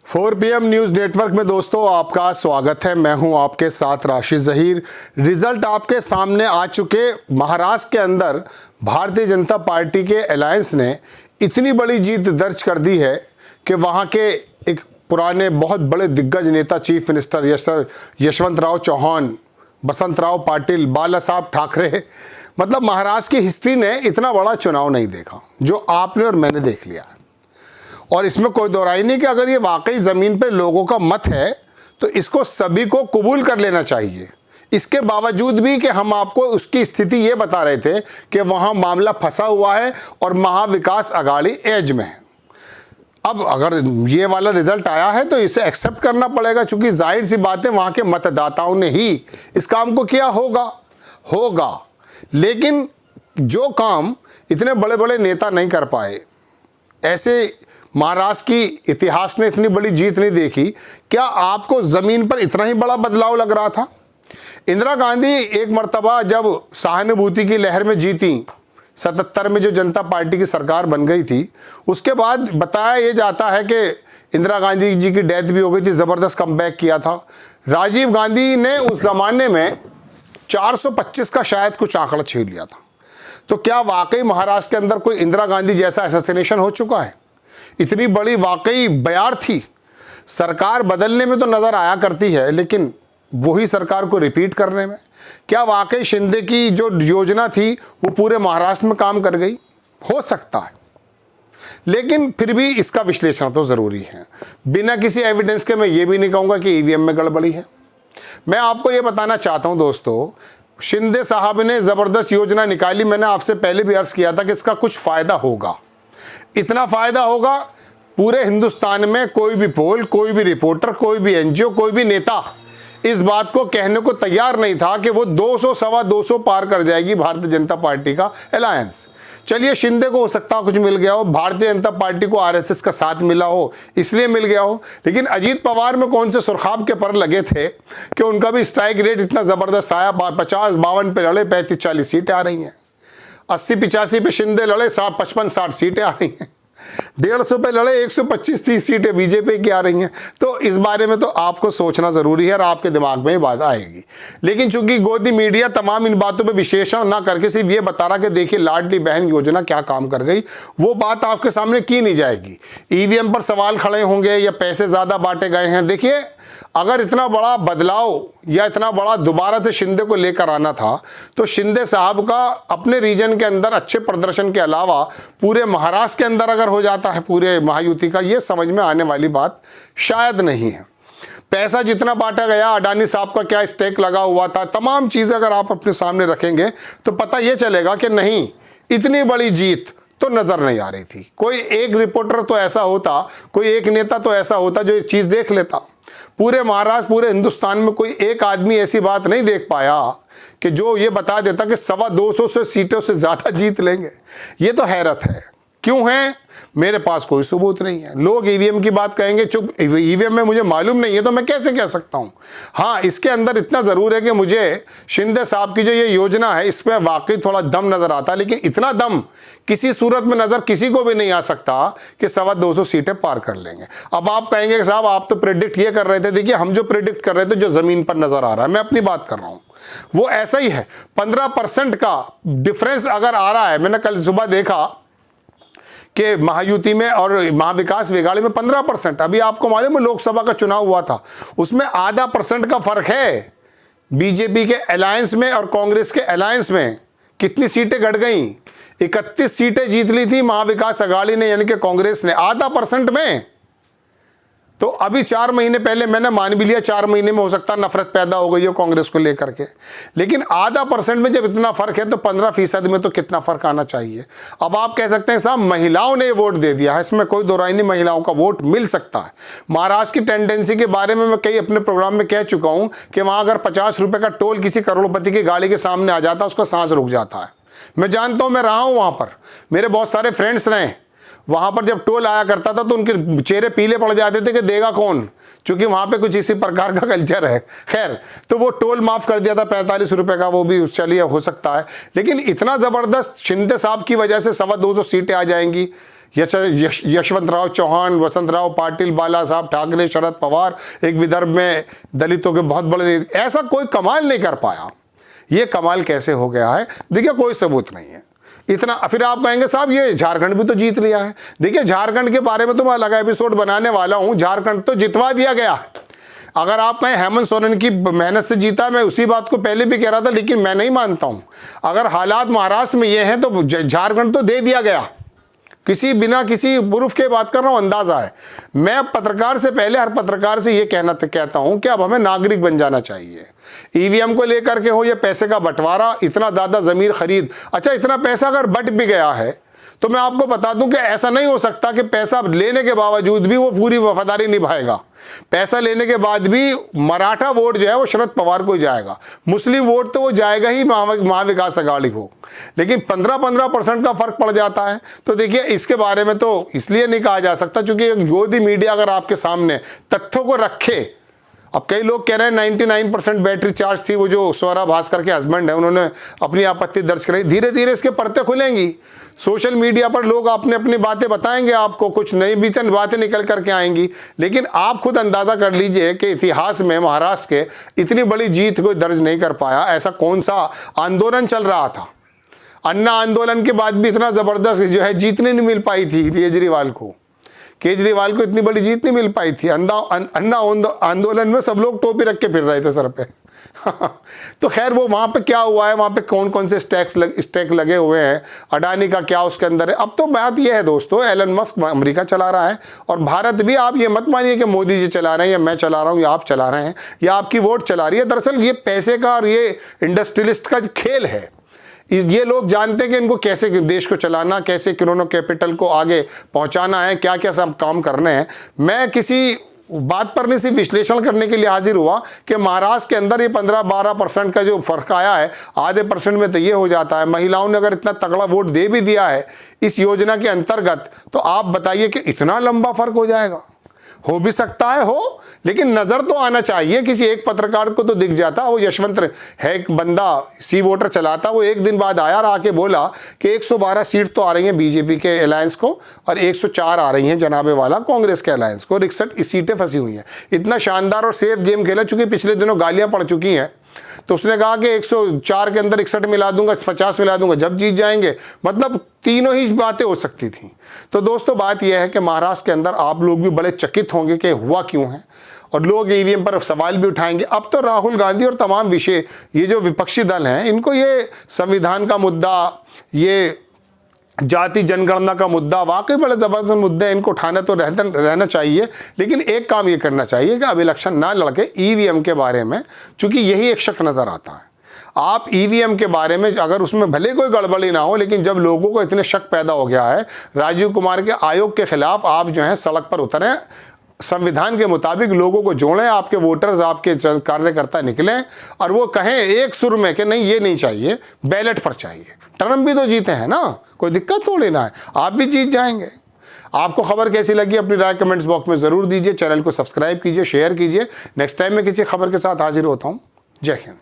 4 PM news network में दोस्तों आपका स्वागत है। मैं हूं आपके साथ राशिद ज़हीर। रिजल्ट आपके सामने आ चुके। महाराष्ट्र के अंदर भारतीय जनता पार्टी के अलायंस ने इतनी बड़ी जीत दर्ज कर दी है कि वहां के एक पुराने बहुत बड़े दिग्गज नेता चीफ मिनिस्टर यशवंतराव चौहान, बसंतराव पाटिल, बाला साहब ठाकरे, मतलब महाराष्ट्र की हिस्ट्री ने इतना बड़ा चुनाव नहीं देखा जो आपने और मैंने देख लिया। और इसमें कोई दोहराई नहीं कि अगर ये वाकई ज़मीन पे लोगों का मत है तो इसको सभी को कबूल कर लेना चाहिए। इसके बावजूद भी कि हम आपको उसकी स्थिति ये बता रहे थे कि वहाँ मामला फंसा हुआ है और महाविकास अघाड़ी एज में है। अब अगर ये वाला रिजल्ट आया है तो इसे एक्सेप्ट करना पड़ेगा, चूंकि जाहिर सी बात है वहाँ के मतदाताओं ने ही इस काम को किया होगा। लेकिन जो काम इतने बड़े बड़े नेता नहीं कर पाए, ऐसे महाराष्ट्र की इतिहास ने इतनी बड़ी जीत नहीं देखी। क्या आपको ज़मीन पर इतना ही बड़ा बदलाव लग रहा था? इंदिरा गांधी एक मर्तबा जब सहानुभूति की लहर में जीती, 77 में जो जनता पार्टी की सरकार बन गई थी, उसके बाद बताया ये जाता है कि इंदिरा गांधी जी की डेथ भी हो गई थी, ज़बरदस्त कमबैक किया था। राजीव गांधी ने उस ज़माने में 425 का शायद कुछ आंकड़ा छीन लिया था। तो क्या वाकई महाराष्ट्र के अंदर कोई इंदिरा गांधी जैसा असैसिनेशन हो चुका है? इतनी बड़ी वाकई बयार थी। सरकार बदलने में तो नज़र आया करती है, लेकिन वही सरकार को रिपीट करने में क्या वाकई शिंदे की जो योजना थी वो पूरे महाराष्ट्र में काम कर गई? हो सकता है, लेकिन फिर भी इसका विश्लेषण तो ज़रूरी है। बिना किसी एविडेंस के मैं ये भी नहीं कहूँगा कि ईवीएम में गड़बड़ी है। मैं आपको ये बताना चाहता हूँ दोस्तों, शिंदे साहब ने ज़बरदस्त योजना निकाली। मैंने आपसे पहले भी अर्ज़ किया था कि इसका कुछ फ़ायदा होगा। इतना फ़ायदा होगा, पूरे हिंदुस्तान में कोई भी पोल, कोई भी रिपोर्टर, कोई भी एनजीओ, कोई भी नेता इस बात को कहने को तैयार नहीं था कि वो 200 सवा 200 पार कर जाएगी भारतीय जनता पार्टी का अलायंस। चलिए, शिंदे को हो सकता है कुछ मिल गया हो, भारतीय जनता पार्टी को आरएसएस का साथ मिला हो इसलिए मिल गया हो, लेकिन अजीत पवार में कौन से सुरखाब के पर लगे थे कि उनका भी स्ट्राइक रेट इतना ज़बरदस्त आया। 50-52 पे लड़े, 35-40 सीटें आ रही हैं। 80-85 पे शिंदे लड़े, 55-60 सीटें आ रही हैं। 150 पे लड़े, 125-30 सीटें बीजेपी की आ रही हैं। तो इस बारे में तो आपको सोचना ज़रूरी है और आपके दिमाग में ये बात आएगी। लेकिन चूंकि गोदी मीडिया तमाम इन बातों पे विश्लेषण ना करके सिर्फ ये बता रहा कि देखिए लाडली बहन योजना क्या काम कर गई, वो बात आपके सामने की नहीं जाएगी। ईवीएम पर सवाल खड़े होंगे या पैसे ज़्यादा बांटे गए हैं। देखिए, अगर इतना बड़ा बदलाव या इतना बड़ा दोबारा से शिंदे को लेकर आना था तो शिंदे साहब का अपने रीजन के अंदर अच्छे प्रदर्शन के अलावा पूरे महाराष्ट्र के अंदर अगर हो जाता है पूरे महायुति का, ये समझ में आने वाली बात शायद नहीं है। पैसा जितना बांटा गया, अडानी साहब का क्या स्टेक लगा हुआ था, तमाम चीज़ें अगर आप अपने सामने रखेंगे तो पता ये चलेगा कि नहीं, इतनी बड़ी जीत तो नज़र नहीं आ रही थी। कोई एक रिपोर्टर तो ऐसा होता, कोई एक नेता तो ऐसा होता जो ये चीज़ देख लेता। पूरे महाराष्ट्र, पूरे हिंदुस्तान में कोई एक आदमी ऐसी बात नहीं देख पाया कि जो ये बता देता कि 225 से सीटों से ज़्यादा जीत लेंगे। ये तो हैरत है। क्यों है? मेरे पास कोई सबूत नहीं है। लोग ईवीएम की बात कहेंगे, चुप, ईवीएम में मुझे मालूम नहीं है तो मैं कैसे कह सकता हूँ। हाँ, इसके अंदर इतना ज़रूर है कि मुझे शिंदे साहब की जो ये योजना है इस पर वाकई थोड़ा दम नज़र आता है, लेकिन इतना दम किसी सूरत में नज़र किसी को भी नहीं आ सकता कि 225 सीटें पार कर लेंगे। अब आप कहेंगे कि साहब आप तो प्रेडिक्ट ये कर रहे थे। देखिए, हम जो प्रेडिक्ट कर रहे थे, जो ज़मीन पर नज़र आ रहा है, मैं अपनी बात कर रहा हूँ, वो ऐसा ही है। 15% का डिफरेंस अगर आ रहा है, मैंने कल सुबह देखा कि महायुति में और महाविकास अघाड़ी में 15%। अभी आपको मालूम है लोकसभा का चुनाव हुआ था, उसमें आधा % का फर्क है। बीजेपी के अलायंस में और कांग्रेस के अलायंस में कितनी सीटें घट गई? 31 सीटें जीत ली थी महाविकास अघाड़ी ने, यानी कि कांग्रेस ने, आधा % में। तो अभी 4 महीने पहले मैंने मान भी लिया 4 महीने में हो सकता है नफरत पैदा हो गई हो कांग्रेस को लेकर के, लेकिन आधा % में जब इतना फर्क है तो 15% में तो कितना फर्क आना चाहिए। अब आप कह सकते हैं साहब महिलाओं ने वोट दे दिया है, इसमें कोई दोहराई नहीं, महिलाओं का वोट मिल सकता है। महाराष्ट्र की टेंडेंसी के बारे में मैं कई अपने प्रोग्राम में कह चुका हूं कि वहां अगर 50 रुपए का टोल किसी करोड़पति की गाड़ी के सामने आ जाता, उसका सांस रुक जाता है। मैं जानता हूं, मैं रहा हूं वहां पर, मेरे बहुत सारे फ्रेंड्स रहे। वहाँ पर जब टोल आया करता था तो उनके चेहरे पीले पड़ जाते थे कि देगा कौन, क्योंकि वहाँ पे कुछ इसी प्रकार का कल्चर है। खैर, तो वो टोल माफ़ कर दिया था 45 रुपये का, वो भी चलिए हो सकता है। लेकिन इतना ज़बरदस्त शिंदे साहब की वजह से 225 सीटें आ जाएंगी, यशवंतराव चौहान, वसंतराव पाटिल, बाला साहब ठाकरे, शरद पवार, एक विदर्भ में दलितों के बहुत बड़े, ऐसा कोई कमाल नहीं कर पाया। ये कमाल कैसे हो गया है? देखिए कोई सबूत नहीं है इतना। फिर आप कहेंगे साहब ये झारखंड भी तो जीत लिया है। देखिए झारखंड के बारे में तो मैं अलग एपिसोड बनाने वाला हूं। झारखंड तो जितवा दिया गया है। अगर आप कहें हेमंत सोरेन की मेहनत से जीता, मैं उसी बात को पहले भी कह रहा था, लेकिन मैं नहीं मानता हूं। अगर हालात महाराष्ट्र में ये हैं तो झारखंड तो दे दिया गया। बिना किसी प्रूफ के बात कर रहा हूं, अंदाजा है। मैं पत्रकार से पहले हर पत्रकार से ये कहता हूं कि अब हमें नागरिक बन जाना चाहिए। ईवीएम को लेकर के हो या पैसे का बंटवारा, इतना ज़्यादा ज़मीर खरीद, अच्छा इतना पैसा अगर बट भी गया है तो मैं आपको बता दूं कि ऐसा नहीं हो सकता कि पैसा लेने के बावजूद भी वो पूरी वफादारी निभाएगा। पैसा लेने के बाद भी मराठा वोट जो है वो शरद पवार को जाएगा, मुस्लिम वोट तो वो जाएगा ही महाविकास अघाड़ी को, लेकिन 15% का फर्क पड़ जाता है। तो देखिए इसके बारे में तो इसलिए नहीं कहा जा सकता क्योंकि विरोधी मीडिया अगर आपके सामने तथ्यों को रखे। अब कई लोग कह रहे हैं 99% बैटरी चार्ज थी, वो जो स्वरा भास्कर के हस्बैंड है उन्होंने अपनी आपत्ति दर्ज कराई। धीरे धीरे इसके परतें खुलेंगी। सोशल मीडिया पर लोग अपने अपनी बातें बताएंगे, आपको कुछ नई बीतन बातें निकल करके आएंगी। लेकिन आप खुद अंदाज़ा कर लीजिए कि इतिहास में महाराष्ट्र के इतनी बड़ी जीत कोई दर्ज नहीं कर पाया। ऐसा कौन सा आंदोलन चल रहा था? अन्ना आंदोलन के बाद भी इतना ज़बरदस्त जो है जीतने नहीं मिल पाई थी केजरीवाल को इतनी बड़ी जीत नहीं मिल पाई थी। अन्ना आंदोलन में सब लोग टोपी रख के फिर रहे थे सर पे। तो खैर वो वहाँ पे क्या हुआ है, वहाँ पे कौन कौन से स्टैक लगे हुए हैं, अडानी का क्या उसके अंदर है। अब तो बात ये है दोस्तों, एलन मस्क अमेरिका चला रहा है और भारत भी, आप ये मत मानिए कि मोदी जी चला रहे हैं या मैं चला रहा हूँ या आप चला रहे हैं या आपकी वोट चला रही है। दरअसल ये पैसे का और ये इंडस्ट्रियलिस्ट का खेल है। ये लोग जानते हैं कि इनको कैसे देश को चलाना, कैसे क्रोनो कैपिटल को आगे पहुंचाना है, क्या क्या सब काम करने हैं। मैं किसी बात पर नहीं, सिर्फ विश्लेषण करने के लिए हाजिर हुआ कि महाराष्ट्र के अंदर ये 15-12% का जो फर्क आया है, आधे % में तो ये हो जाता है। महिलाओं ने अगर इतना तगड़ा वोट दे भी दिया है इस योजना के अंतर्गत, तो आप बताइए कि इतना लंबा फर्क हो जाएगा। हो भी सकता है हो, लेकिन नजर तो आना चाहिए। किसी एक पत्रकार को तो दिख जाता। वो यशवंत है एक बंदा, सी वोटर चलाता, वो एक दिन बाद आया और आके बोला कि 112 सीट तो आ रही हैं बीजेपी के अलायंस को और 104 आ रही हैं जनाबे वाला कांग्रेस के अलायंस को, 61 सीटें फंसी हुई हैं। इतना शानदार और सेफ गेम खेला, चूंकि पिछले दिनों गालियां पड़ चुकी हैं, तो उसने कहा कि 104 के अंदर 61 मिला दूंगा, 50 मिला दूंगा, जब जीत जाएंगे। मतलब तीनों ही बातें हो सकती थी। तो दोस्तों बात यह है कि महाराष्ट्र के अंदर आप लोग भी बड़े चकित होंगे कि हुआ क्यों है, और लोग ईवीएम पर सवाल भी उठाएंगे। अब तो राहुल गांधी और तमाम विषय, ये जो विपक्षी दल हैं, इनको ये संविधान का मुद्दा, ये जाति जनगणना का मुद्दा वाकई बड़े ज़बरदस्त मुद्दे हैं, इनको उठाना तो रहना चाहिए। लेकिन एक काम ये करना चाहिए कि अब इलेक्शन ना लड़के ईवीएम के बारे में, चूंकि यही एक शक नज़र आता है। आप ईवीएम के बारे में अगर उसमें भले कोई गड़बड़ी ना हो, लेकिन जब लोगों को इतने शक पैदा हो गया है, राजीव कुमार के आयोग के खिलाफ आप जो है सड़क पर उतरें, संविधान के मुताबिक लोगों को जोड़ें, आपके वोटर्स, आपके कार्यकर्ता निकलें और वो कहें एक सुर में कि नहीं ये नहीं चाहिए, बैलेट पर चाहिए। ट्रम्प भी तो जीते हैं ना, कोई दिक्कत थोड़ी ना है, आप भी जीत जाएंगे। आपको खबर कैसी लगी अपनी राय कमेंट्स बॉक्स में ज़रूर दीजिए। चैनल को सब्सक्राइब कीजिए, शेयर कीजिए। नेक्स्ट टाइम मैं किसी खबर के साथ हाजिर होता हूँ। जय हिंद।